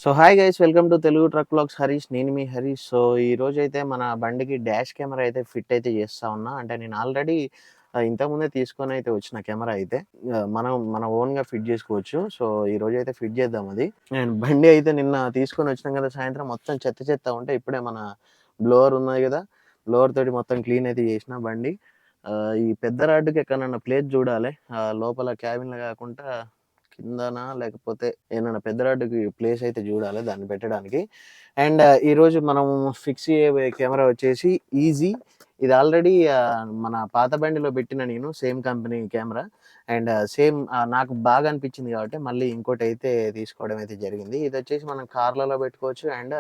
So hi guys, welcome to Telugu truck vlogs Harish. నేను మీ Harish. So ఈ రోజు అయితే మన బండికి డాష్ కెమెరా అయితే ఫిట్ అయితే చేస్తా ఉన్నా. అంటే నేను ఆల్రెడీ ఇంతకుముందే తీసుకొని అయితే వచ్చిన కెమెరా అయితే మన ఓన్గా ఫిట్ చేసుకోవచ్చు. సో ఈ రోజు అయితే ఫిట్ చేద్దాం అది. అండ్ బండి అయితే నిన్న తీసుకొని వచ్చినాం కదా, సాయంత్రం మొత్తం చెత్త చెత్త ఉంటే ఇప్పుడే మన బ్లోవర్ ఉన్నది కదా, బ్లోవర్ తోటి మొత్తం క్లీన్ అయితే చేసిన బండి. ఈ పెద్ద రాడ్డుకి ఎక్కడన్నా ప్లేస్ చూడాలి, లోపల క్యాబిన్లో కాకుండా కిందనా లేకపోతే ఏమైనా పెద్ద రాడ్డుకి ప్లేస్ అయితే చూడాలి దాన్ని పెట్టడానికి. అండ్ ఈరోజు మనం ఫిక్స్ చేయబోయే కెమెరా వచ్చేసి ఈజీ. ఇది ఆల్రెడీ మన పాత బండిలో పెట్టిన నేను same company camera. And same నాకు బాగా అనిపించింది కాబట్టి మళ్ళీ ఇంకోటి అయితే తీసుకోవడం అయితే జరిగింది. ఇది వచ్చేసి మనం కార్లలో పెట్టుకోవచ్చు అండ్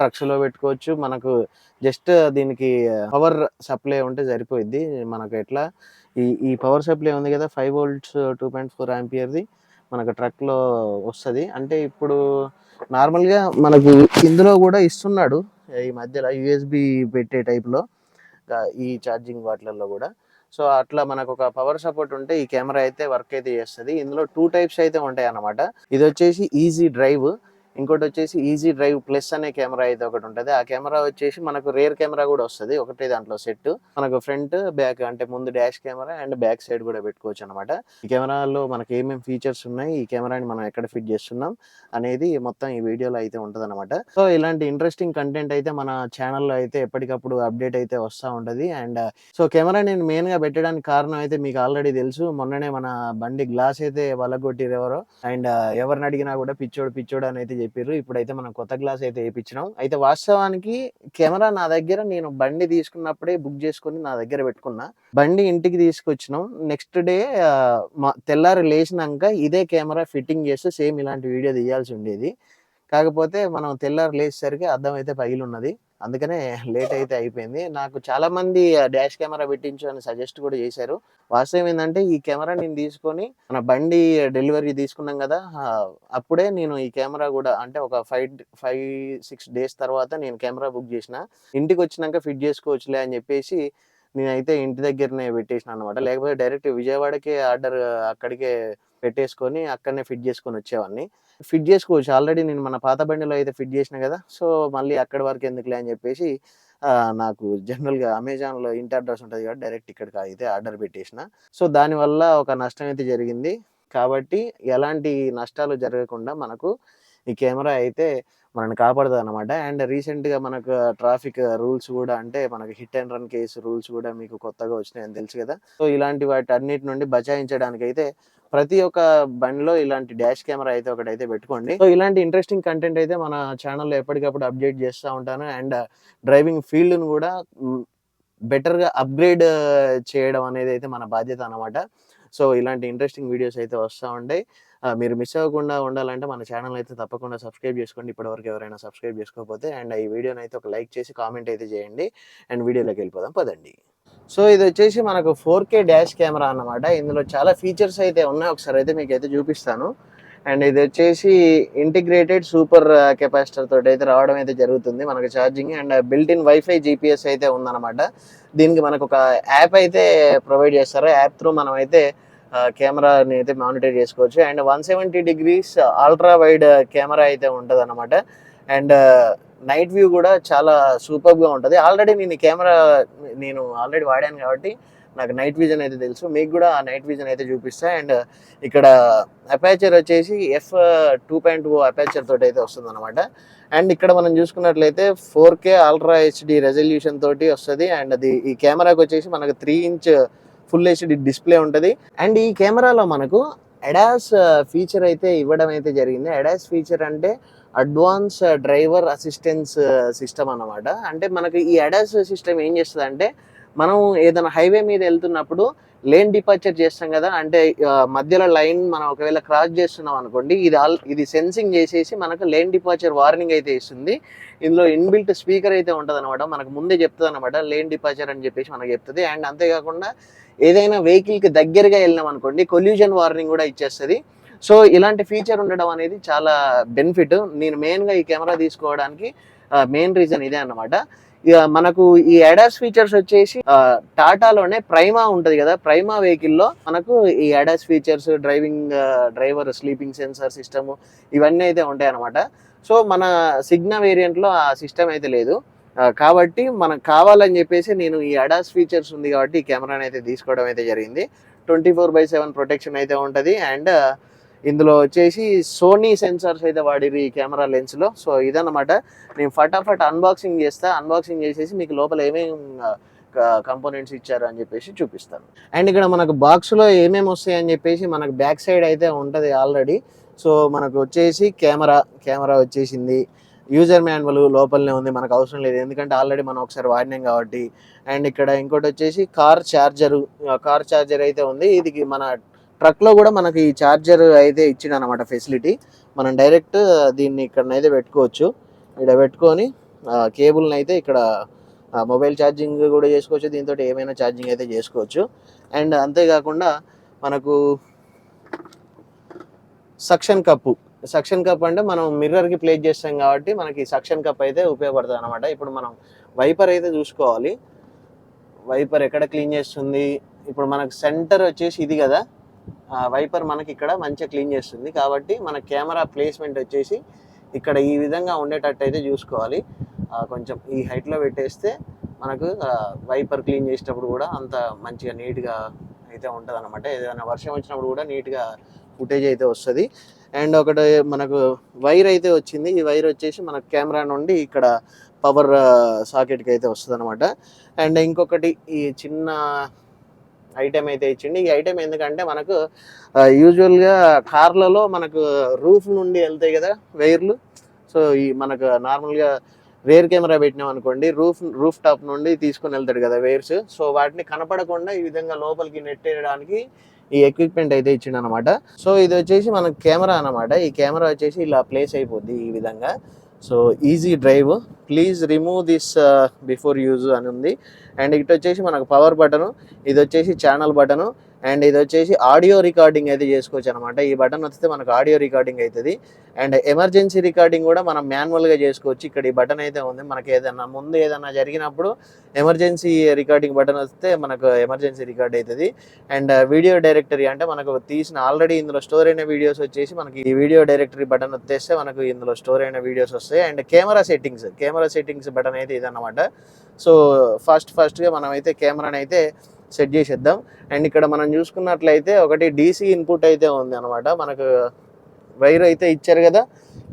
ట్రక్స్లో పెట్టుకోవచ్చు. మనకు జస్ట్ దీనికి పవర్ సప్లై ఉంటే సరిపోయిద్ది. మనకు ఎట్లా ఈ పవర్ సప్లై ఉంది కదా, 5 volts 2.4 ఆంపియర్ది మనకు ట్రక్లో వస్తుంది. అంటే ఇప్పుడు నార్మల్గా మనకు ఇందులో కూడా ఇస్తున్నాడు ఈ మధ్యలో యూఎస్బి పెట్టే టైప్లో ఈ ఛార్జింగ్ వాటిలలో కూడా. సో అట్లా మనకు ఒక పవర్ సపోర్ట్ ఉంటే ఈ కెమెరా అయితే వర్క్ అయితే చేస్తుంది. ఇందులో 2 types అయితే ఉంటాయి అన్నమాట. ఇది వచ్చేసి ఈజీ డ్రైవ్, ఇంకోటి వచ్చేసి ఈజీ డ్రైవ్ ప్లస్ అనే కెమెరా అయితే ఒకటి ఉంటుంది. ఆ కెమెరా వచ్చేసి మనకు రేర్ కెమెరా కూడా వస్తుంది ఒకటే దాంట్లో సెట్. మనకు ఫ్రంట్ బ్యాక్ అంటే ముందు dash camera and back side కూడా పెట్టుకోవచ్చు అనమాట. ఈ కెమెరాలో మనకి ఏమేమి ఫీచర్స్ ఉన్నాయి, ఈ కెమెరాని మనం ఎక్కడ ఫిట్ చేస్తున్నాం అనేది మొత్తం ఈ వీడియోలో అయితే ఉంటుంది అనమాట. సో ఇలాంటి ఇంట్రెస్టింగ్ కంటెంట్ అయితే మన ఛానల్లో అయితే ఎప్పటికప్పుడు అప్డేట్ అయితే వస్తూ ఉంటుంది. అండ్ సో కెమెరా నేను మెయిన్ గా పెట్టడానికి కారణం అయితే మీకు ఆల్రెడీ తెలుసు. మొన్ననే మన బండి గ్లాస్ అయితే వలగొట్టిరు ఎవరో. అండ్ ఎవరిని అడిగినా కూడా పిచ్చోడు అని అయితే చెప్పారు. ఇప్పుడైతే మనం కొత్త గ్లాస్ అయితే వేయించినాం. అయితే వాస్తవానికి కెమెరా నా దగ్గర నేను బండి తీసుకున్నప్పుడే బుక్ చేసుకుని నా దగ్గర పెట్టుకున్నా. బండి ఇంటికి తీసుకొచ్చినాం. నెక్స్ట్ డే తెల్లారి లేచినాక ఇదే కెమెరా ఫిట్టింగ్ చేస్తే సేమ్ ఇలాంటి వీడియో తీయాల్సి ఉండేది. కాకపోతే మనం తెల్లారి లేచేసరికి అద్దం అయితే పగిలి ఉన్నది, అందుకనే లేట్ అయితే అయిపోయింది. నాకు చాలా మంది డాష్ కెమెరా పెట్టించు అని సజెస్ట్ కూడా చేశారు. వాస్తవం ఏంటంటే ఈ కెమెరా నేను తీసుకొని మన బండి డెలివరీ తీసుకున్నాం కదా, అప్పుడే నేను ఈ కెమెరా కూడా అంటే ఒక 5-6 days తర్వాత నేను కెమెరా బుక్ చేసిన. ఇంటికి వచ్చినాక ఫిట్ చేసుకోవచ్చులే అని చెప్పేసి నేనైతే ఇంటి దగ్గరనే పెట్టేసిన అనమాట. లేకపోతే డైరెక్ట్ విజయవాడకే ఆర్డర్ అక్కడికే పెట్టేసుకొని అక్కడనే ఫిట్ చేసుకొని వచ్చేవాడిని. ఫిట్ చేసుకోవచ్చు, ఆల్రెడీ నేను మన పాత బండిలో అయితే ఫిట్ చేసిన కదా. సో మళ్ళీ అక్కడి వరకు ఎందుకులే అని చెప్పేసి నాకు జనరల్గా అమెజాన్లో ఇంటి అడ్రస్ ఉంటుంది కాబట్టి డైరెక్ట్ ఇక్కడికి అయితే ఆర్డర్ పెట్టేసిన. సో దానివల్ల ఒక నష్టం అయితే జరిగింది. కాబట్టి ఎలాంటి నష్టాలు జరగకుండా మనకు ఈ కెమెరా అయితే మనల్ని కాపాడుతుంది అనమాట. అండ్ రీసెంట్గా మనకు ట్రాఫిక్ రూల్స్ కూడా అంటే మనకు hit and run case rules కూడా మీకు కొత్తగా వచ్చినాయని తెలుసు కదా. సో ఇలాంటి వాటి అన్నిటి నుండి బచాయించడానికి అయితే ప్రతి ఒక్క బండిలో ఇలాంటి డాష్ కెమెరా అయితే ఒకటి అయితే పెట్టుకోండి. సో ఇలాంటి ఇంట్రెస్టింగ్ కంటెంట్ అయితే మన ఛానల్లో ఎప్పటికప్పుడు అప్డేట్ చేస్తూ ఉంటాను. అండ్ డ్రైవింగ్ ఫీల్డ్ను కూడా బెటర్గా అప్గ్రేడ్ చేయడం అనేది అయితే మన బాధ్యత అనమాట. సో ఇలాంటి ఇంట్రెస్టింగ్ వీడియోస్ అయితే వస్తూ ఉంటాయి. మీరు మిస్ అవ్వకుండా ఉండాలంటే మన ఛానల్ అయితే తప్పకుండా సబ్స్క్రైబ్ చేసుకోండి, ఇప్పటివరకు ఎవరైనా సబ్స్క్రైబ్ చేసుకోకపోతే. అండ్ ఈ వీడియోని అయితే ఒక లైక్ చేసి కామెంట్ అయితే చేయండి. అండ్ వీడియోలోకి వెళ్ళిపోదాం పదండి. సో ఇది వచ్చేసి మనకు 4K డాష్ కెమెరా అన్నమాట. ఇందులో చాలా ఫీచర్స్ అయితే ఉన్నాయి, ఒకసారి అయితే మీకు అయితే చూపిస్తాను. అండ్ ఇది వచ్చేసి ఇంటిగ్రేటెడ్ సూపర్ కెపాసిటర్ తోటి అయితే రావడం అయితే జరుగుతుంది మనకు charging. And built in wifi GPS అయితే ఉందన్నమాట. దీనికి మనకు ఒక యాప్ అయితే ప్రొవైడ్ చేస్తారు. యాప్ త్రూ మనం అయితే కెమెరాని అయితే మానిటర్ చేసుకోవచ్చు. And 170 degrees ultra wide camera అయితే ఉంటుంది అనమాట. అండ్ నైట్ వ్యూ కూడా చాలా సూపర్గా ఉంటుంది. ఆల్రెడీ నేను ఈ కెమెరా ఆల్రెడీ వాడాను కాబట్టి నాకు నైట్ విజన్ అయితే తెలుసు. మీకు కూడా ఆ నైట్ విజన్ అయితే చూపిస్తా. అండ్ ఇక్కడ అపాచర్ వచ్చేసి f2.0 అపాచర్ తోటి అయితే వస్తుంది అనమాట. అండ్ ఇక్కడ మనం చూసుకున్నట్లయితే 4K అల్ట్రా HD రెజల్యూషన్ తోటి వస్తుంది. అండ్ అది ఈ కెమెరాకి వచ్చేసి మనకు 3-inch ఫుల్ HD డిస్ప్లే ఉంటుంది. అండ్ ఈ కెమెరాలో మనకు అడాస్ ఫీచర్ అయితే ఇవ్వడం అయితే జరిగింది. అడాస్ ఫీచర్ అంటే అడ్వాన్స్ డ్రైవర్ అసిస్టెన్స్ సిస్టమ్ అన్నమాట. అంటే మనకి ఈ అడాస్ సిస్టమ్ ఏం చేస్తుంది అంటే మనం ఏదైనా హైవే మీద వెళ్తున్నప్పుడు లేన్ డిపార్చర్ చేస్తాం కదా, అంటే మధ్యలో లైన్ మనం ఒకవేళ క్రాస్ చేస్తున్నాం అనుకోండి, ఇది సెన్సింగ్ చేసేసి మనకు లేన్ డిపార్చర్ వార్నింగ్ అయితే ఇస్తుంది. ఇందులో ఇన్బిల్ట్ స్పీకర్ అయితే ఉంటుంది అనమాట, మనకు ముందే చెప్తుంది అనమాట లేన్ డిపార్చర్ అని చెప్పేసి మనకు చెప్తుంది. అండ్ అంతేకాకుండా ఏదైనా వెహికల్కి దగ్గరగా వెళ్ళినాం అనుకోండి కొల్యూజన్ వార్నింగ్ కూడా ఇచ్చేస్తుంది. సో ఇలాంటి ఫీచర్ ఉండడం అనేది చాలా బెనిఫిట్. నేను మెయిన్గా ఈ కెమెరా తీసుకోవడానికి మెయిన్ రీజన్ ఇదే అన్నమాట. ఇక మనకు ఈ ADAS ఫీచర్స్ వచ్చేసి టాటాలోనే ప్రైమా ఉంటది కదా, ప్రైమా వెహికల్లో మనకు ఈ ADAS features, driver sleeping sensor system ఇవన్నీ అయితే ఉంటాయి అనమాట. సో మన సిగ్నా వేరియంట్లో ఆ సిస్టమ్ అయితే లేదు. కాబట్టి మనకు కావాలని చెప్పేసి నేను ఈ ADAS ఫీచర్స్ ఉంది కాబట్టి ఈ కెమెరాని అయితే తీసుకోవడం అయితే జరిగింది. 24/7 ప్రొటెక్షన్ అయితే ఉంటుంది. అండ్ ఇందులో వచ్చేసి సోనీ సెన్సార్స్ అయితే వాడిరు ఈ కెమెరా లెన్స్లో. సో ఇదన్నమాట. నేను ఫటాఫట్ అన్బాక్సింగ్ చేస్తా. అన్బాక్సింగ్ చేసేసి మీకు లోపల ఏమేమి కంపోనెంట్స్ ఇచ్చారు అని చెప్పేసి చూపిస్తాను. అండ్ ఇక్కడ మనకు బాక్స్లో ఏమేమి వస్తాయి అని చెప్పేసి మనకు బ్యాక్ సైడ్ అయితే ఉంటుంది ఆల్రెడీ. సో మనకు వచ్చేసి కెమెరా వచ్చేసింది. యూజర్ మాన్యువల్ లోపలనే ఉంది, మనకు అవసరం లేదు ఎందుకంటే ఆల్రెడీ మనం ఒకసారి వాడినాం కాబట్టి. అండ్ ఇక్కడ ఇంకోటి వచ్చేసి కార్ చార్జర్ అయితే ఉంది. ఇది మన ట్రక్లో కూడా మనకి ఈ చార్జర్ అయితే ఇచ్చిండు అనమాట ఫెసిలిటీ. మనం డైరెక్ట్ దీన్ని ఇక్కడనైతే పెట్టుకోవచ్చు. ఇక్కడ పెట్టుకొని కేబుల్ని అయితే ఇక్కడ మొబైల్ ఛార్జింగ్ కూడా చేసుకోవచ్చు, దీంతో ఏమైనా ఛార్జింగ్ అయితే చేసుకోవచ్చు. అండ్ అంతేకాకుండా మనకు సక్షన్ కప్ అంటే మనం మిర్రర్కి ప్లేస్ చేస్తాం కాబట్టి మనకి సక్షన్ కప్ అయితే ఉపయోగపడుతుంది అనమాట. ఇప్పుడు మనం వైపర్ అయితే చూసుకోవాలి, వైపర్ ఎక్కడ క్లీన్ చేస్తుంది. ఇప్పుడు మనకు సెంటర్ వచ్చేసి ఇది కదా, వైపర్ మనకి ఇక్కడ మంచిగా క్లీన్ చేస్తుంది. కాబట్టి మన కెమెరా ప్లేస్మెంట్ వచ్చేసి ఇక్కడ ఈ విధంగా ఉండేటట్టు అయితే చూసుకోవాలి. కొంచెం ఈ హైట్లో పెట్టేస్తే మనకు వైపర్ క్లీన్ చేసేటప్పుడు కూడా అంత మంచిగా నీట్గా అయితే ఉంటుంది అనమాట. ఏదైనా వర్షం వచ్చినప్పుడు కూడా నీట్గా ఫుటేజ్ అయితే వస్తుంది. అండ్ ఒకటి మనకు వైర్ అయితే వచ్చింది. ఈ వైర్ వచ్చేసి మన కెమెరా నుండి ఇక్కడ పవర్ సాకెట్కి అయితే వస్తుంది అనమాట. అండ్ ఇంకొకటి ఈ చిన్న ఐటెం అయితే ఇచ్చింది. ఈ ఐటెం ఎందుకంటే మనకు యూజువల్గా కార్లలో మనకు రూఫ్ నుండి వెళ్తాయి కదా వైర్లు. సో ఈ మనకు నార్మల్గా రేర్ కెమెరా పెట్టినాం అనుకోండి, రూఫ్ టాప్ నుండి తీసుకొని వెళ్తాడు కదా వైర్స్. సో వాటిని కనపడకుండా ఈ విధంగా లోపలికి నెట్టేయడానికి ఈ ఎక్విప్మెంట్ అయితే ఇచ్చిండు అనమాట. సో ఇది వచ్చేసి మనకు కెమెరా అనమాట. ఈ కెమెరా వచ్చేసి ఇలా ప్లేస్ అయిపోద్ది ఈ విధంగా. So easy drive, please remove this before use అని ఉంది. అండ్ ఇటు వచ్చేసి మనకు పవర్ బటను, ఇది వచ్చేసి ఛానల్ బటను, అండ్ ఇది వచ్చేసి ఆడియో రికార్డింగ్ అయితే చేసుకోవచ్చు అనమాట. ఈ బటన్ వస్తే మనకు ఆడియో రికార్డింగ్ అవుతుంది. అండ్ ఎమర్జెన్సీ రికార్డింగ్ కూడా మనం మాన్యువల్గా చేసుకోవచ్చు. ఇక్కడ ఈ బటన్ అయితే ఉంది. మనకి ఏదైనా జరిగినప్పుడు ఎమర్జెన్సీ రికార్డింగ్ బటన్ వస్తే మనకు ఎమర్జెన్సీ రికార్డ్ అవుతుంది. అండ్ వీడియో డైరెక్టరీ అంటే మనకు తీసిన ఆల్రెడీ ఇందులో స్టోర్ అయిన వీడియోస్ వచ్చేసి మనకి ఈ వీడియో డైరెక్టరీ బటన్ వచ్చేస్తే మనకు ఇందులో స్టోర్ అయిన వీడియోస్ వస్తాయి. అండ్ కెమెరా సెట్టింగ్స్ బటన్ అయితే ఇదన్నమాట. సో ఫస్ట్గా మనం అయితే కెమెరాని అయితే సెట్ చేసేద్దాం. అండ్ ఇక్కడ మనం చూసుకున్నట్లయితే ఒకటి DC ఇన్పుట్ అయితే ఉంది అనమాట. మనకు వైర్ అయితే ఇచ్చారు కదా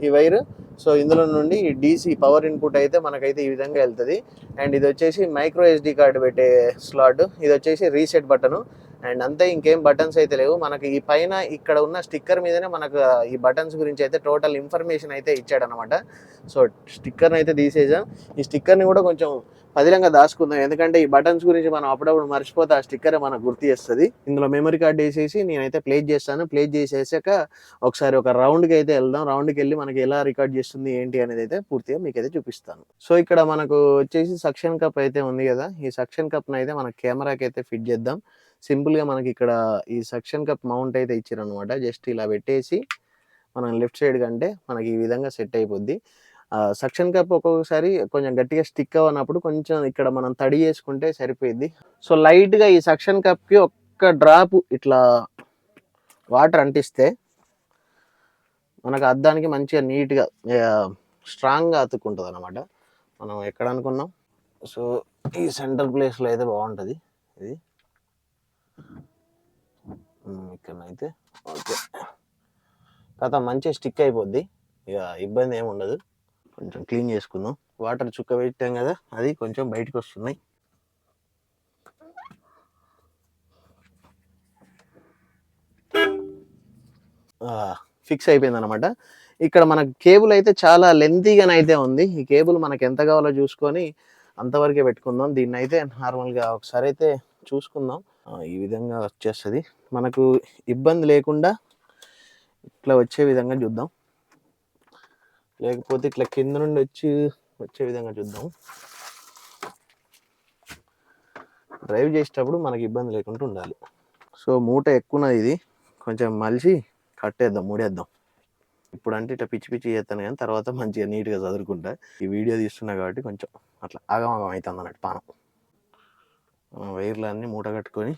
ఈ వైర్. సో ఇందులో నుండి DC పవర్ ఇన్పుట్ అయితే మనకైతే ఈ విధంగా వెళ్తుంది. అండ్ ఇది వచ్చేసి మైక్రో SD కార్డు పెట్టే స్లాట్. ఇది వచ్చేసి రీసెట్ బటను. అండ్ అంతే, ఇంకేం బటన్స్ అయితే లేవు. మనకి ఈ పైన ఇక్కడ ఉన్న స్టిక్కర్ మీదనే మనకు ఈ బటన్స్ గురించి అయితే టోటల్ ఇన్ఫర్మేషన్ అయితే ఇచ్చాడనమాట. సో స్టిక్కర్ని అయితే తీసేసాం. ఈ స్టిక్కర్ని కూడా కొంచెం పదిలంగా దాచుకుందాం, ఎందుకంటే ఈ బటన్స్ గురించి మనం అప్పుడప్పుడు మర్చిపోతే ఆ స్టిక్కర్ మనకు గుర్తు చేస్తుంది. ఇందులో మెమరీ కార్డ్ వేసేసి నేనైతే ప్లేస్ చేస్తాను. ప్లేస్ చేసేసాక ఒకసారి ఒక రౌండ్కి అయితే వెళ్దాం. రౌండ్కి వెళ్ళి మనకి ఎలా రికార్డ్ చేస్తుంది ఏంటి అనేది అయితే పూర్తిగా మీకైతే చూపిస్తాను. సో ఇక్కడ మనకు వచ్చేసి సక్షన్ కప్ అయితే ఉంది కదా, ఈ సక్షన్ కప్ని అయితే మన కెమెరాకి అయితే ఫిట్ చేద్దాం. సింపుల్గా మనకి ఇక్కడ ఈ సక్షన్ కప్ మౌంట్ అయితే ఇచ్చారనమాట. జస్ట్ ఇలా పెట్టేసి మనం లెఫ్ట్ సైడ్ కంటే మనకి ఈ విధంగా సెట్ అయిపోద్ది. సక్షన్ కప్ ఒక్కొక్కసారి కొంచెం గట్టిగా స్టిక్ అవ్వనప్పుడు కొంచెం ఇక్కడ మనం తడి చేసుకుంటే సరిపోయింది. సో లైట్గా ఈ సక్షన్ కప్కి ఒక్క డ్రాప్ ఇట్లా వాటర్ అంటిస్తే మనకు అద్దానికి మంచిగా నీట్గా స్ట్రాంగ్గా అతుక్కుంటుంది అనమాట. మనం ఎక్కడ అనుకున్నాం. సో ఈ సెంటర్ ప్లేస్లో అయితే బాగుంటుంది. ఇది ఇక్కడనైతే ఓకే కథ మంచిగా స్టిక్ అయిపోద్ది, ఇక ఇబ్బంది ఏమి ఉండదు. కొంచెం క్లీన్ చేసుకుందాం. వాటర్ చుక్క పెట్టాం కదా, అది కొంచెం బయటకు వస్తున్నాయి. ఫిక్స్ అయిపోయింది అనమాట. ఇక్కడ మనకు కేబుల్ అయితే చాలా లెంతీగానైతే ఉంది. ఈ కేబుల్ మనకు ఎంత కావాలో చూసుకొని అంతవరకే పెట్టుకుందాం. దీన్ని అయితే నార్మల్గా ఒకసారి అయితే చూసుకుందాం. ఈ విధంగా వచ్చేస్తుంది. మనకు ఇబ్బంది లేకుండా ఇట్లా వచ్చే విధంగా చూద్దాం, లేకపోతే ఇట్లా కింద నుండి వచ్చే విధంగా చూద్దాం. డ్రైవ్ చేసేటప్పుడు మనకి ఇబ్బంది లేకుండా ఉండాలి. సో మూట ఎక్కువన్నది, ఇది కొంచెం మలిసి కట్టేద్దాం, ముడేద్దాం. ఇప్పుడంటే ఇట్లా పిచ్చి పిచ్చి చేస్తాను కానీ తర్వాత మంచిగా నీట్‌గా చదురుకుంటా. ఈ వీడియో తీస్తున్నా కాబట్టి కొంచెం అట్లా ఆగమాగం అయితుందన్నట్టు పానం. వైర్లన్నీ మూట కట్టుకొని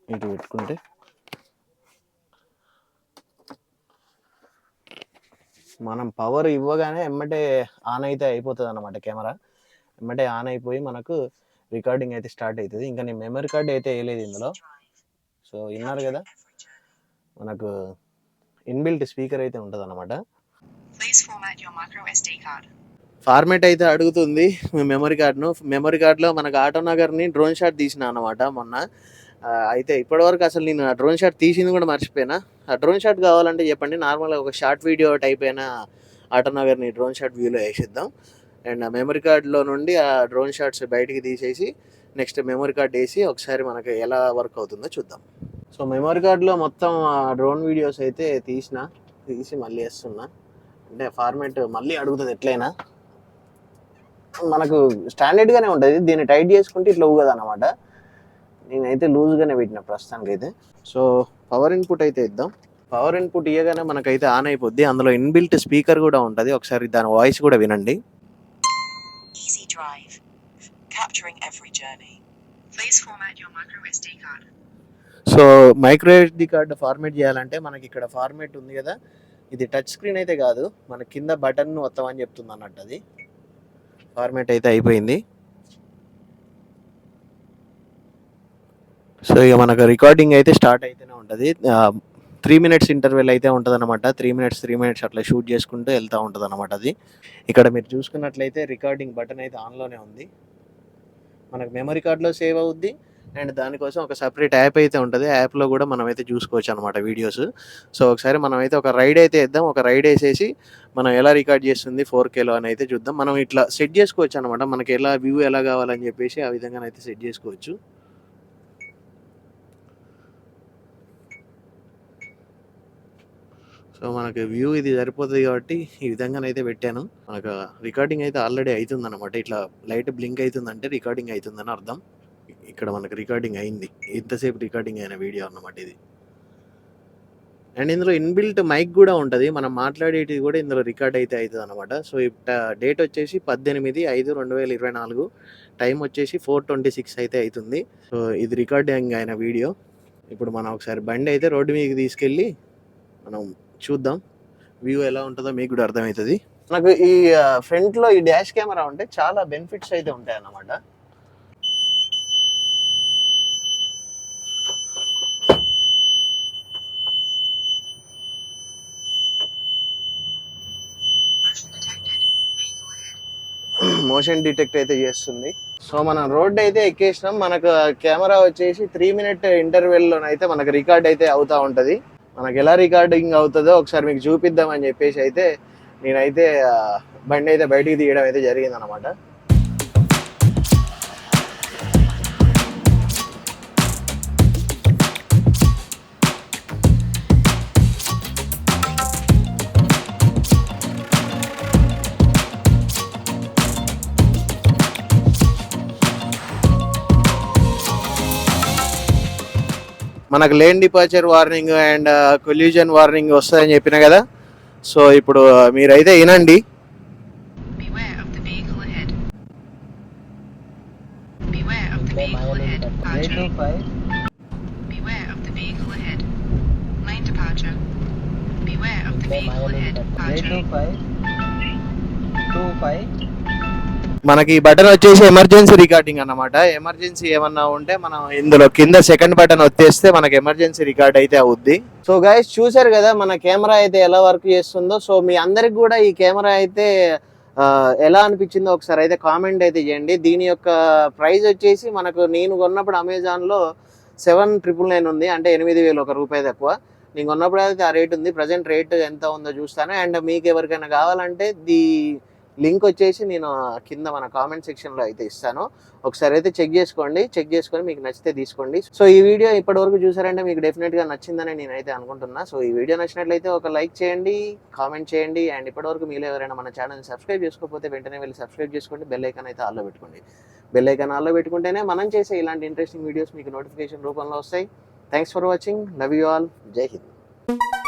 ఇటు పెట్టుకుంటే మనం పవర్ ఇవ్వగానే ఎమ్మటే ఆన్ అయితే అయిపోతుందన్నమాట కెమెరా. ఎమ్మటే ఆన్ అయిపోయి మనకు రికార్డింగ్ అయితే స్టార్ట్ అవుతుంది. ఇంకా నేను మెమరీ కార్డ్ అయితే వేయలేదు ఇందులో. సో విన్నారు కదా, మనకు ఇన్బిల్ట్ స్పీకర్ అయితే ఉంటుంది అనమాట. ఫార్మేట్ అయితే అడుగుతుంది మెమరీ కార్డ్ను. మెమరీ కార్డ్లో మనకు ఆటోనగర్ని డ్రోన్ షాట్ తీసిన అనమాట మొన్న. అయితే ఇప్పటివరకు అసలు నేను ఆ డ్రోన్ షాట్ తీసింది కూడా మర్చిపోయినా. ఆ డ్రోన్ షాట్ కావాలంటే చెప్పండి, నార్మల్గా ఒక షార్ట్ వీడియో టైప్ అయిన ఆటోనగర్ని డ్రోన్ షాట్ వ్యూలో వేసేద్దాం. అండ్ ఆ మెమరీ కార్డ్లో నుండి ఆ డ్రోన్ షాట్స్ బయటికి తీసేసి నెక్స్ట్ మెమరీ కార్డ్ వేసి ఒకసారి మనకి ఎలా వర్క్ అవుతుందో చూద్దాం. సో మెమరీ కార్డ్లో మొత్తం డ్రోన్ వీడియోస్ అయితే తీసి మళ్ళీ వేస్తున్నా. అంటే ఫార్మేట్ మళ్ళీ అడుగుతుంది ఎట్లయినా. మనకు స్టాండర్డ్గానే ఉంటుంది, దీన్ని టైట్ చేసుకుంటే ఇట్లా ఊగదు అనమాట. నేనైతే లూజ్గానే పెట్టిన ప్రస్తుతానికి అయితే. సో పవర్ ఇన్పుట్ అయితే ఇద్దాం. పవర్ ఇన్పుట్ ఇవ్వగానే మనకైతే ఆన్ అయిపోద్ది. అందులో ఇన్బిల్ట్ స్పీకర్ కూడా ఉంటుంది, ఒకసారి దాని వాయిస్ కూడా వినండి. So micro SD card format చేయాలంటే మనకి ఇక్కడ ఫార్మేట్ ఉంది కదా, ఇది టచ్ స్క్రీన్ అయితే కాదు, మన కింద బటన్ మొత్తం అని చెప్తుంది అన్నట్టు. అది ఫార్మేట్ అయితే అయిపోయింది. సో ఇక మనకు రికార్డింగ్ అయితే స్టార్ట్ అయితేనే ఉంటుంది. 3 minutes ఇంటర్వెల్ అయితే ఉంటుంది అనమాట. 3 minutes అట్లా షూట్ చేసుకుంటూ వెళ్తూ ఉంటుంది అనమాట. అది ఇక్కడ మీరు చూసుకున్నట్లయితే రికార్డింగ్ బటన్ అయితే ఆన్లోనే ఉంది. మనకు మెమరీ కార్డ్లో సేవ్ అవుద్ది. అండ్ దానికోసం ఒక సపరేట్ యాప్ అయితే ఉంటుంది. యాప్లో కూడా మనం అయితే చూసుకోవచ్చు అనమాట వీడియోస్. సో ఒకసారి మనం అయితే ఒక రైడ్ అయితే వేద్దాం. ఒక రైడ్ వేసేసి మనం ఎలా రికార్డ్ చేస్తుంది 4Kలో అని అయితే చూద్దాం. మనం ఇట్లా సెట్ చేసుకోవచ్చు అనమాట, మనకి ఎలా వ్యూ ఎలా కావాలని చెప్పేసి ఆ విధంగా అయితే సెట్ చేసుకోవచ్చు. సో మనకు వ్యూ ఇది సరిపోతుంది కాబట్టి ఈ విధంగానైతే పెట్టాను. మనకు రికార్డింగ్ అయితే ఆల్రెడీ అవుతుంది అనమాట. ఇట్లా లైట్ బ్లింక్ అవుతుందంటే రికార్డింగ్ అవుతుందని అర్థం. ఇక్కడ మనకు రికార్డింగ్ అయింది, ఇంతసేపు రికార్డింగ్ అయిన వీడియో అన్నమాట ఇది. అండ్ ఇందులో ఇన్బిల్ట్ మైక్ కూడా ఉంటుంది, మనం మాట్లాడేటిది కూడా ఇందులో రికార్డ్ అయితే అవుతుంది అనమాట. సో డేట్ వచ్చేసి 18/5/2024, టైం వచ్చేసి 4:26 అయితే అవుతుంది. సో ఇది రికార్డింగ్ అయిన వీడియో. ఇప్పుడు మనం ఒకసారి బండి అయితే రోడ్డు మీదకి తీసుకెళ్ళి మనం చూద్దాం, వ్యూ ఎలా ఉంటుందో మీకు కూడా అర్థమవుతుంది. నాకు ఈ ఫ్రంట్లో ఈ డాష్ కెమెరా ఉంటే చాలా బెనిఫిట్స్ అయితే ఉంటాయి అన్నమాట. మోషన్ డిటెక్ట్ అయితే చేస్తుంది. సో మనం రోడ్ అయితే ఎక్కేసినాం. మనకు కెమెరా వచ్చేసి 3 minute ఇంటర్వెల్లోనైతే మనకు రికార్డ్ అయితే అవుతూ ఉంటుంది. మనకు ఎలా రికార్డింగ్ అవుతుందో ఒకసారి మీకు చూపిద్దామని చెప్పేసి అయితే నేనైతే బండి అయితే బయటికి తీయడం అయితే జరిగింది అనమాట. మనకు lane departure warning and collusion warning వస్తుందని చెప్పిన కదా. సో ఇప్పుడు మీరైతే వినండి. మనకి బటన్ వచ్చేసి ఎమర్జెన్సీ రికార్డింగ్ అన్నమాట. ఎమర్జెన్సీ ఏమన్నా ఉంటే మనం ఇందులో కింద సెకండ్ బటన్ వచ్చేస్తే మనకి ఎమర్జెన్సీ రికార్డ్ అయితే అవుద్ది. సో గైస్ చూసారు కదా మన కెమెరా అయితే ఎలా వర్క్ చేస్తుందో. సో మీ అందరికి కూడా ఈ కెమెరా అయితే ఎలా అనిపించిందో ఒకసారి అయితే కామెంట్ అయితే చేయండి. దీని యొక్క ప్రైస్ వచ్చేసి మనకు నేను కొన్నప్పుడు అమెజాన్లో 7,999 ఉంది, అంటే 8,000 రూపాయి తక్కువ. నేను కొన్నప్పుడు అయితే ఆ రేట్ ఉంది. ప్రజెంట్ రేట్ ఎంత ఉందో చూస్తాను. అండ్ మీకు ఎవరికైనా కావాలంటే లింక్ వచ్చేసి నేను కింద మన కామెంట్ సెక్షన్లో అయితే ఇస్తాను. ఒకసారి అయితే చెక్ చేసుకొని మీకు నచ్చితే తీసుకోండి. సో ఈ వీడియో ఇప్పటివరకు చూసారంటే మీకు డెఫినెట్గా నచ్చిందని నేనైతే అనుకుంటున్నా. సో ఈ వీడియో నచ్చినట్లయితే ఒక లైక్ చేయండి, కామెంట్ చేయండి. అండ్ ఇప్పటివరకు మీరు ఎవరైనా మన ఛానల్ని సబ్స్క్రైబ్ చేసుకోకపోతే వెంటనే వెళ్ళి సబ్స్క్రైబ్ చేసుకోండి. బెల్ ఐకాన్ అయితే ఆల్లో పెట్టుకోండి. బెల్ ఐకాన్ ఆల్లో పెట్టుకుంటేనే మనం చేసే ఇలాంటి ఇంట్రెస్టింగ్ వీడియోస్ మీకు నోటిఫికేషన్ రూపంలో వస్తాయి. Thanks for watching. Love you all. జై హింద్. బాయ్.